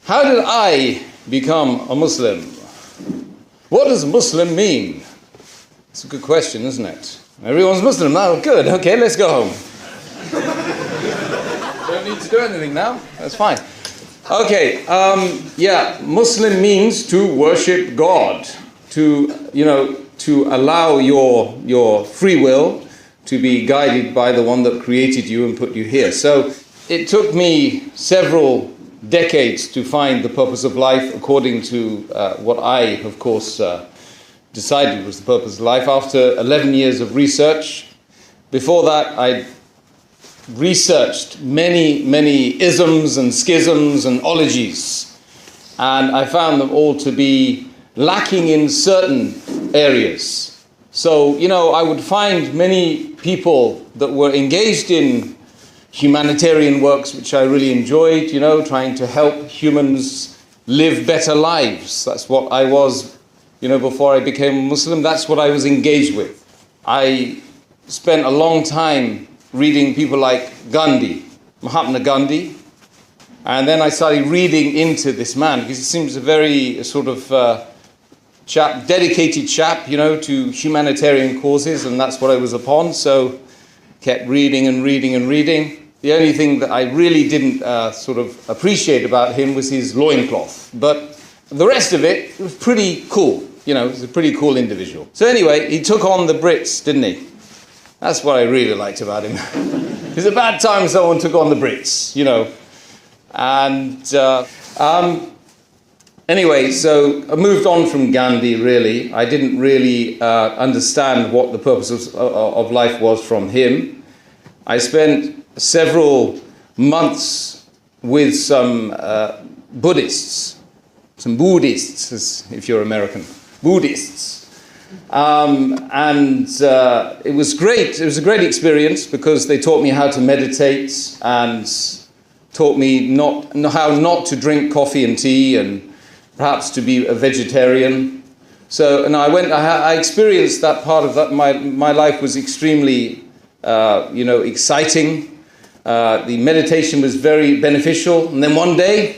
How did I become a Muslim? What does Muslim mean? It's a good question, isn't it? Everyone's Muslim now. Good. Okay, let's go home. Don't need to do anything now. That's fine. Okay. Muslim means to worship God, to allow your free will to be guided by the one that created you and put you here. So it took me several decades to find the purpose of life according to what I, of course, decided was the purpose of life after 11 years of research. Before that, I researched many isms and schisms and ologies, and I found them all to be lacking in certain areas. So, I would find many people that were engaged in humanitarian works, which I really enjoyed, trying to help humans live better lives. That's what I was, before I became a Muslim. That's what I was engaged with. I spent a long time reading people like Gandhi, Mahatma Gandhi, and then I started reading into this man, because he seems a very sort of dedicated chap, to humanitarian causes, and that's what I was upon. So kept reading and reading and reading. The only thing that I really didn't appreciate about him was his loincloth. But the rest of it was pretty cool. He was a pretty cool individual. So anyway, he took on the Brits, didn't he? That's what I really liked about him. It's a bad time someone took on the Brits, And anyway, so I moved on from Gandhi, really. I didn't really understand what the purpose of life was from him. I spent several months with some Buddhists, if you're American, Buddhists. It was great. It was a great experience because they taught me how to meditate and taught me how not to drink coffee and tea and perhaps to be a vegetarian. So, and I experienced that part of that. My life was extremely, exciting. The meditation was very beneficial. And then one day,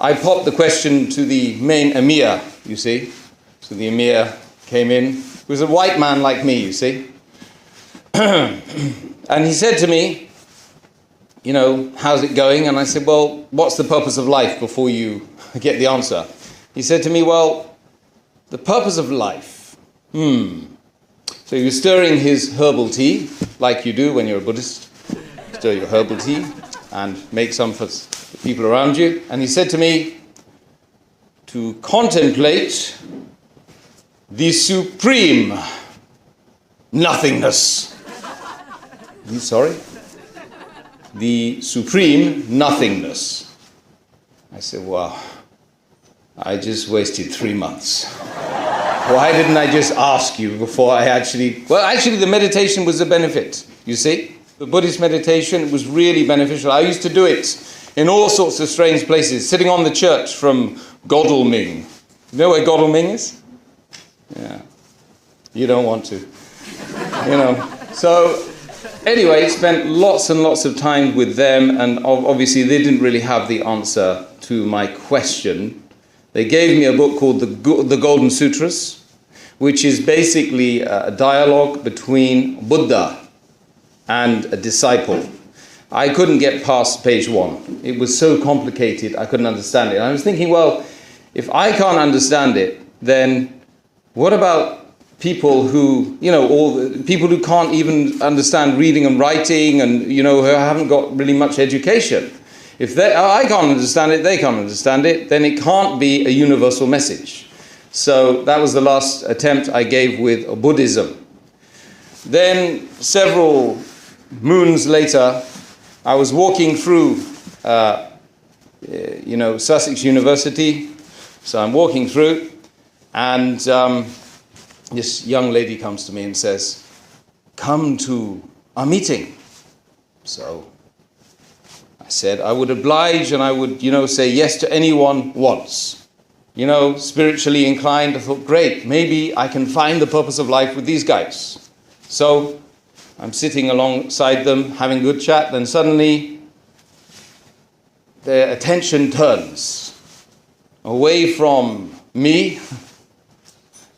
I popped the question to the main emir, you see. So the emir came in. He was a white man like me, you see. And he said to me, how's it going? And I said, well, what's the purpose of life before you get the answer? He said to me, well, the purpose of life. So he was stirring his herbal tea, like you do when you're a Buddhist. Stir your herbal tea and make some for the people around you. And he said to me, to contemplate the supreme nothingness. The supreme nothingness. I said, wow, I just wasted 3 months. Why didn't I just ask you before I actually... Well, actually, the meditation was a benefit, you see. The Buddhist meditation was really beneficial. I used to do it in all sorts of strange places, sitting on the church from Godalming. You know where Godalming is? Yeah. You don't want to. So, anyway, spent lots and lots of time with them, and obviously they didn't really have the answer to my question. They gave me a book called the Golden Sutras, which is basically a dialogue between Buddha and a disciple. I couldn't get past page 1. It was so complicated, I couldn't understand it. And I was thinking, well, if I can't understand it, then what about people who, people who can't even understand reading and writing and, who haven't got really much education? If I can't understand it, they can't understand it, then it can't be a universal message. So that was the last attempt I gave with Buddhism. Then several moons later, I was walking through, Sussex University. So I'm walking through, and this young lady comes to me and says, come to our meeting. So I said I would oblige and I would, say yes to anyone once. Spiritually inclined, I thought, great, maybe I can find the purpose of life with these guys. So I'm sitting alongside them, having a good chat, then suddenly their attention turns away from me.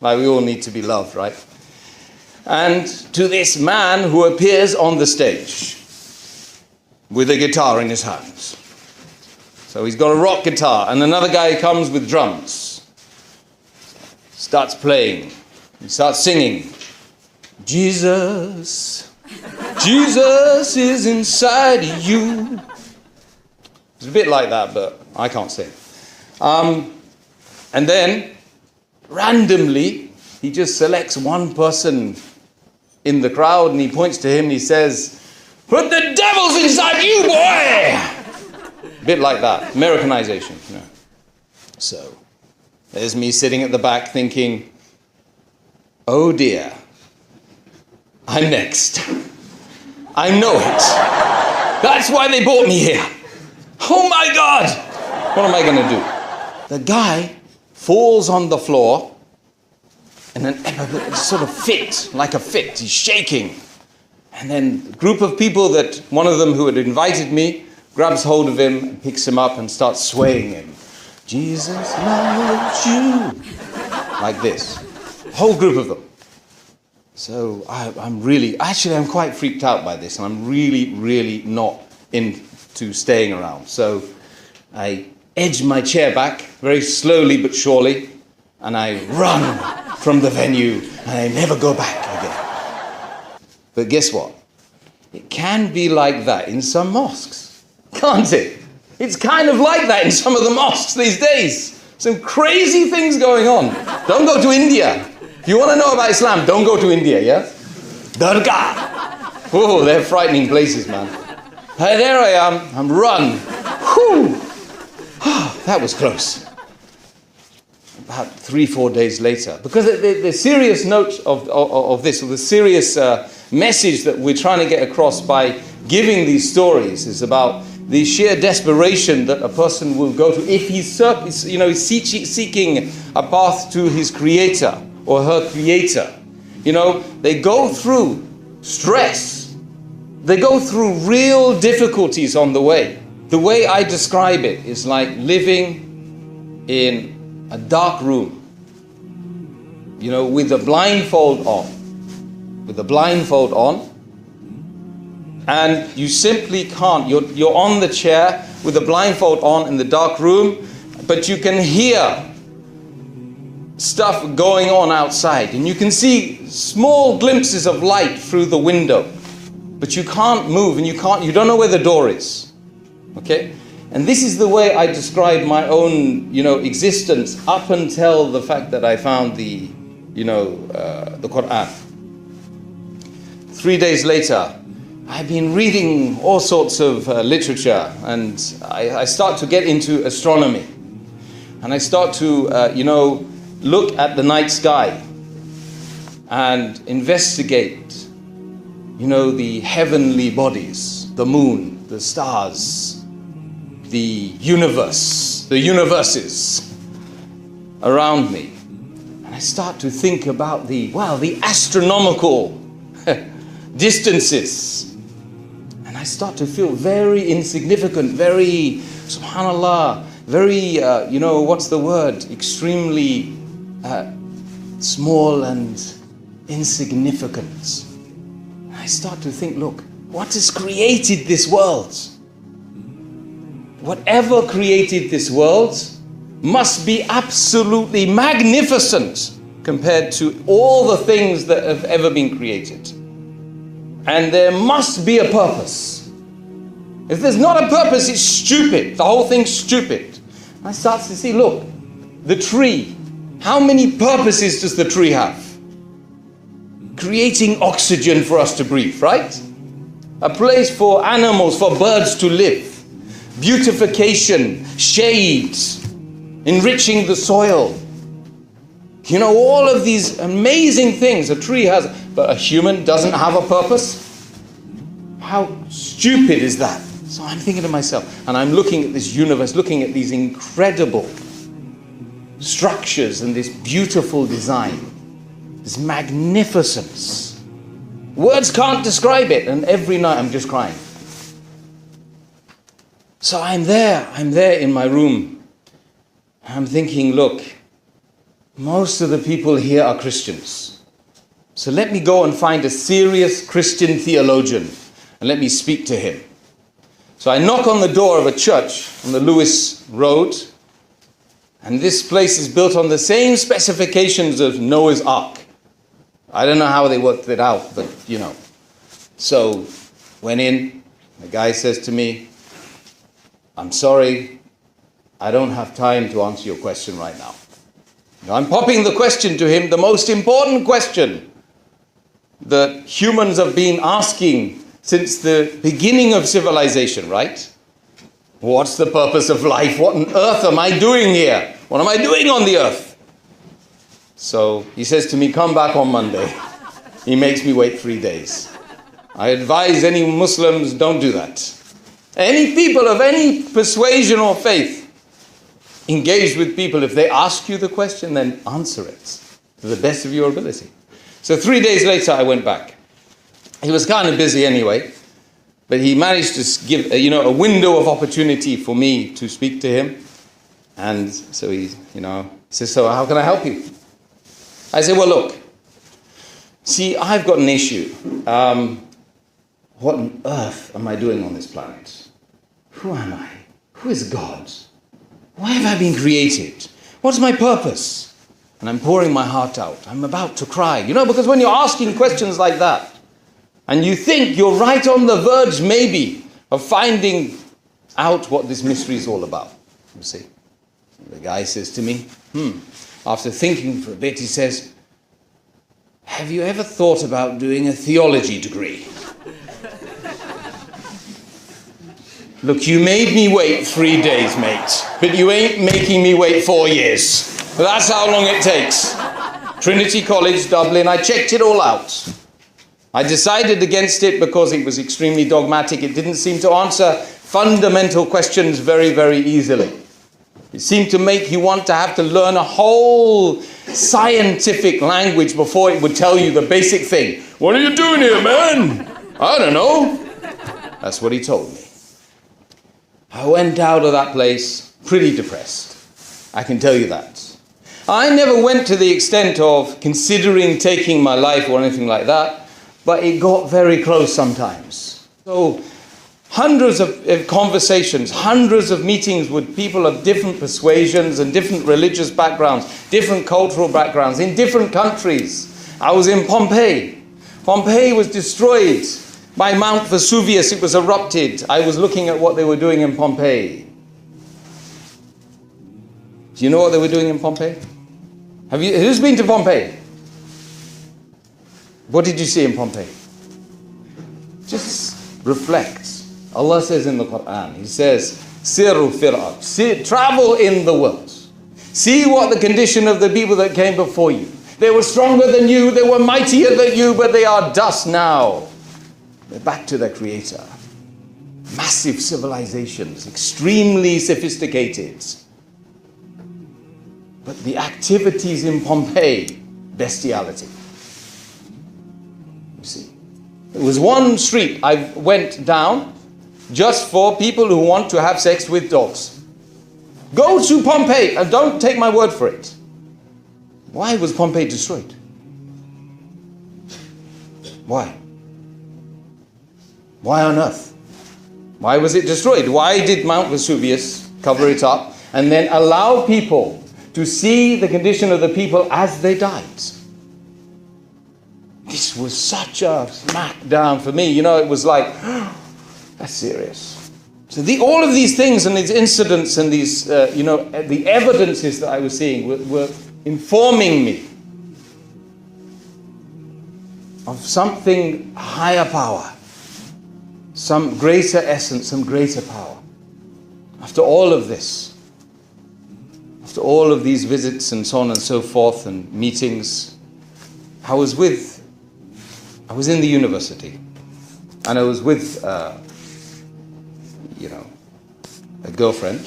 Like, we all need to be loved, right? And to this man who appears on the stage with a guitar in his hands. So he's got a rock guitar, and another guy comes with drums. Starts playing. He starts singing. Jesus, Jesus is inside of you. It's a bit like that, but I can't sing. And then, randomly, he just selects one person in the crowd and he points to him and he says, "Put the devils inside you, boy!" A bit like that, Americanization. You know. So, there's me sitting at the back thinking, oh dear, I'm next. I know it. That's why they brought me here. Oh my God! What am I going to do? The guy falls on the floor in an sort of fit, like a fit. He's shaking. And then a group of people that, one of them who had invited me, grabs hold of him and picks him up and starts swaying him. Jesus loves you. Like this. A whole group of them. So I'm quite freaked out by this, and I'm really not into staying around. So I edge my chair back very slowly but surely, and I run from the venue, and I never go back again. But guess what? It can be like that in some mosques, can't it? It's kind of like that in some of the mosques these days. Some crazy things going on. Don't go to India. If you want to know about Islam, don't go to India, yeah? Dargah. Oh, they're frightening places, man. Hey, there I am. I'm run. Whew. That was close. About 3-4 days later. Because the serious note of this, or the serious message that we're trying to get across by giving these stories is about the sheer desperation that a person will go to if he's seeking a path to his creator or her creator. You know, they go through stress. They go through real difficulties on the way. The way I describe it is like living in a dark room, you know, with a blindfold on. With a blindfold on. And you simply can't. You're on the chair with a blindfold on in the dark room, but you can hear stuff going on outside. And you can see small glimpses of light through the window. But you can't move, and you don't know where the door is. Okay? And this is the way I describe my own, existence up until the fact that I found the Quran. 3 days later, I've been reading all sorts of literature, and I start to get into astronomy. And I start to, look at the night sky and investigate, the heavenly bodies, the moon, the stars, the universe, the universes around me. And I start to think about the astronomical distances. And I start to feel very insignificant, very, subhanallah, very, extremely small and insignificant. And I start to think, look, what has created this world? Whatever created this world must be absolutely magnificent compared to all the things that have ever been created. And there must be a purpose. If there's not a purpose, it's stupid. The whole thing's stupid. I start to see, look, the tree. How many purposes does the tree have? Creating oxygen for us to breathe, right? A place for animals, for birds to live. Beautification, shade, enriching the soil. All of these amazing things a tree has, but a human doesn't have a purpose? How stupid is that? So I'm thinking to myself, and I'm looking at this universe, looking at these incredible structures and this beautiful design, this magnificence. Words can't describe it, and every night I'm just crying. So I'm there in my room. I'm thinking, look, most of the people here are Christians. So let me go and find a serious Christian theologian and let me speak to him. So I knock on the door of a church on the Lewis Road, and this place is built on the same specifications of Noah's Ark. I don't know how they worked it out, but you know. So went in, the guy says to me, I'm sorry, I don't have time to answer your question right now. I'm popping the question to him, the most important question that humans have been asking since the beginning of civilization, right? What's the purpose of life? What on earth am I doing here? What am I doing on the earth? So he says to me, come back on Monday. He makes me wait 3 days. I advise any Muslims, don't do that. Any people of any persuasion or faith, engage with people. If they ask you the question, then answer it to the best of your ability. So 3 days later, I went back. He was kind of busy anyway, but he managed to give a window of opportunity for me to speak to him. And so he says, so how can I help you? I said, well, look, see, I've got an issue. What on earth am I doing on this planet? Who am I? Who is God? Why have I been created? What's my purpose? And I'm pouring my heart out. I'm about to cry. Because when you're asking questions like that, and you think you're right on the verge, maybe, of finding out what this mystery is all about. You see? The guy says to me, after thinking for a bit, he says, have you ever thought about doing a theology degree? Look, you made me wait 3 days, mate, but you ain't making me wait 4 years. That's how long it takes. Trinity College, Dublin, I checked it all out. I decided against it because it was extremely dogmatic. It didn't seem to answer fundamental questions very, very easily. It seemed to make you want to have to learn a whole scientific language before it would tell you the basic thing. What are you doing here, man? I don't know. That's what he told me. I went out of that place pretty depressed. I can tell you that. I never went to the extent of considering taking my life or anything like that, but it got very close sometimes. So hundreds of conversations, hundreds of meetings with people of different persuasions and different religious backgrounds, different cultural backgrounds, in different countries. I was in Pompeii. Pompeii was destroyed by Mount Vesuvius. It was erupted. I was looking at what they were doing in Pompeii. Do you know what they were doing in Pompeii? Who's been to Pompeii? What did you see in Pompeii? Just reflect. Allah says in the Quran, He says, Siru fil ard. Travel in the world. See what the condition of the people that came before you. They were stronger than you, they were mightier than you, but they are dust now. They're back to their Creator. Massive civilizations, extremely sophisticated. But the activities in Pompeii, bestiality. You see, there was one street I went down just for people who want to have sex with dogs. Go to Pompeii and don't take my word for it. Why was Pompeii destroyed? Why? Why on earth? Why was it destroyed? Why did Mount Vesuvius cover it up and then allow people to see the condition of the people as they died? This was such a smackdown for me. It was like, that's serious. So all of these things and these incidents and these, the evidences that I was seeing were informing me of something higher power, some greater essence, some greater power. After all of this, after all of these visits and so on and so forth and meetings, I was in the university, and I was with, a girlfriend.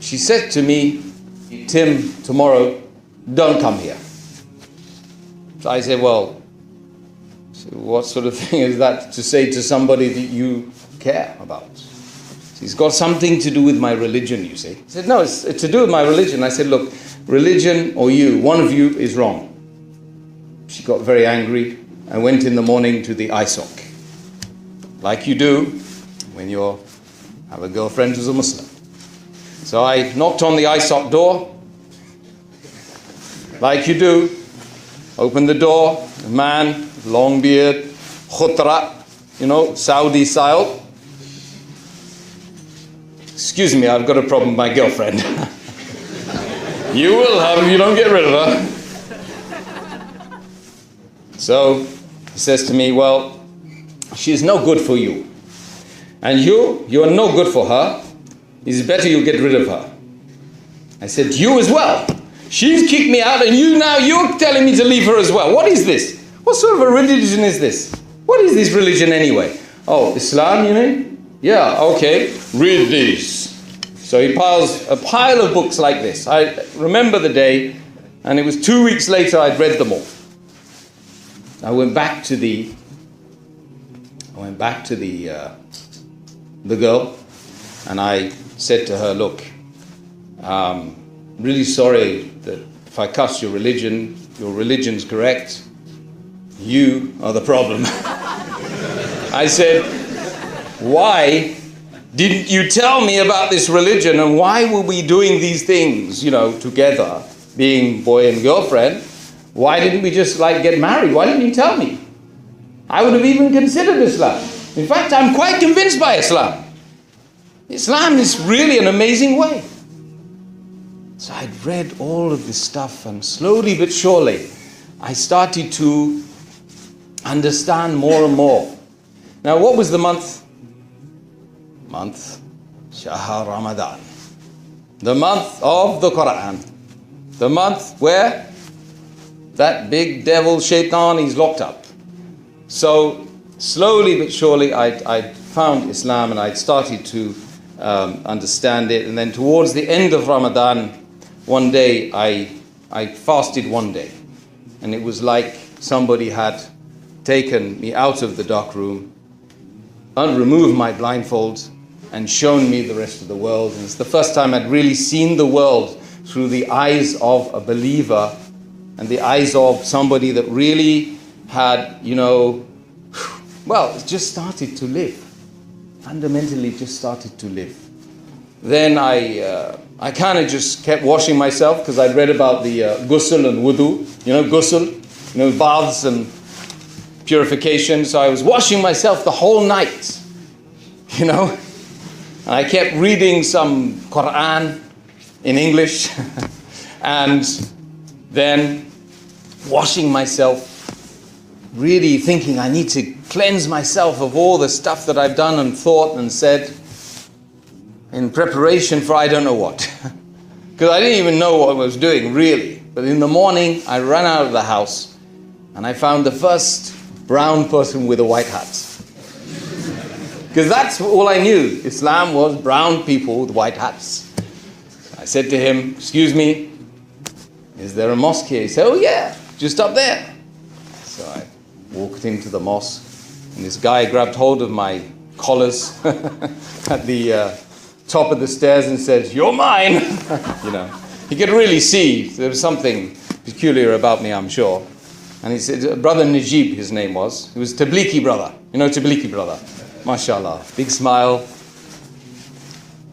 She said to me, Tim, tomorrow, don't come here. So I said, well, so what sort of thing is that to say to somebody that you care about? She It's got something to do with my religion, you see. He said, no, it's to do with my religion. I said, look, religion or you, one of you is wrong. She got very angry and went in the morning to the ISOC, like you do when you have a girlfriend who's a Muslim. So I knocked on the ISOC door, like you do, opened the door, a man, long beard, khutra, Saudi style. Excuse me, I've got a problem with my girlfriend. You will have if you don't get rid of her. So he says to me, well, she's no good for you. And you are no good for her. It's better you get rid of her. I said, you as well. She's kicked me out and you're telling me to leave her as well. What is this? What sort of a religion is this? What is this religion anyway? Oh, Islam, you mean? Yeah, okay. Read these. So he piles a pile of books like this. I remember the day, and it was 2 weeks later I'd read them all. I went back to the girl, and I said to her, look, really sorry that if I cuss your religion's correct. You are the problem. I said, why didn't you tell me about this religion, and why were we doing these things, together, being boy and girlfriend? Why didn't we just get married? Why didn't you tell me? I would have even considered Islam. In fact, I'm quite convinced by Islam. Islam is really an amazing way. So I'd read all of this stuff, and slowly but surely, I started to understand more and more. Now, what was the month? Shahr Ramadan. The month of the Quran. The month where that big devil shaitan is locked up. So slowly but surely I found Islam, and I started to understand it. And then towards the end of Ramadan, one day I fasted one day, and it was like somebody had taken me out of the dark room and removed my blindfold and shown me the rest of the world. And it's the first time I'd really seen the world through the eyes of a believer and the eyes of somebody that really had, just started to live. Fundamentally just started to live. Then I kind of just kept washing myself, because I'd read about the ghusl and wudu, ghusl, baths and purification. So I was washing myself the whole night, And I kept reading some Quran in English and then washing myself, really thinking I need to cleanse myself of all the stuff that I've done and thought and said in preparation for I don't know what. Because I didn't even know what I was doing, really. But in the morning, I ran out of the house and I found the first brown person with a white hat. Because that's all I knew. Islam was brown people with white hats. I said to him, excuse me, is there a mosque here? He said, oh yeah, just up there. So I walked into the mosque, and this guy grabbed hold of my collars at the top of the stairs and said, you're mine. He could really see there was something peculiar about me, I'm sure. And he said, Brother Najib, his name was. He was Tabliki brother. Tabliki brother. MashaAllah. Big smile.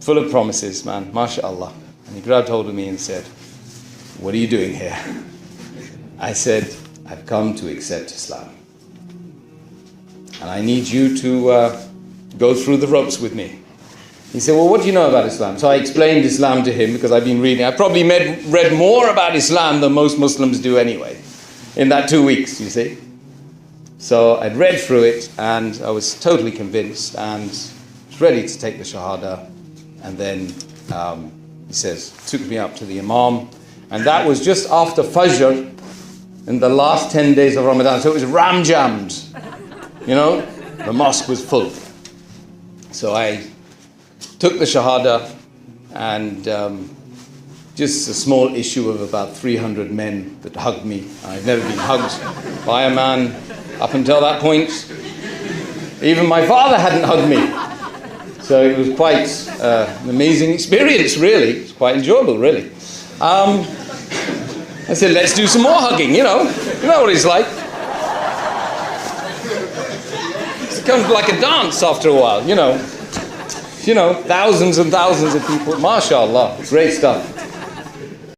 Full of promises, man. MashaAllah. And he grabbed hold of me and said, what are you doing here? I said, I've come to accept Islam. And I need you to go through the ropes with me. He said, well, what do you know about Islam? So I explained Islam to him, because I've been reading. I probably read more about Islam than most Muslims do anyway, in that 2 weeks, you see. So I'd read through it, and I was totally convinced, and was ready to take the Shahada. And then he says, took me up to the Imam, and that was just after Fajr, in the last 10 days of Ramadan. So it was ram-jammed, the mosque was full. So I took the Shahada, and just a small issue of about 300 men that hugged me. I'd never been hugged by a man up until that point. Even my father hadn't hugged me. So it was quite an amazing experience, really. It's quite enjoyable, really. I said, let's do some more hugging, you know. You know what it's like. It becomes like a dance after a while, you know. Thousands and thousands of people. MashaAllah, great stuff.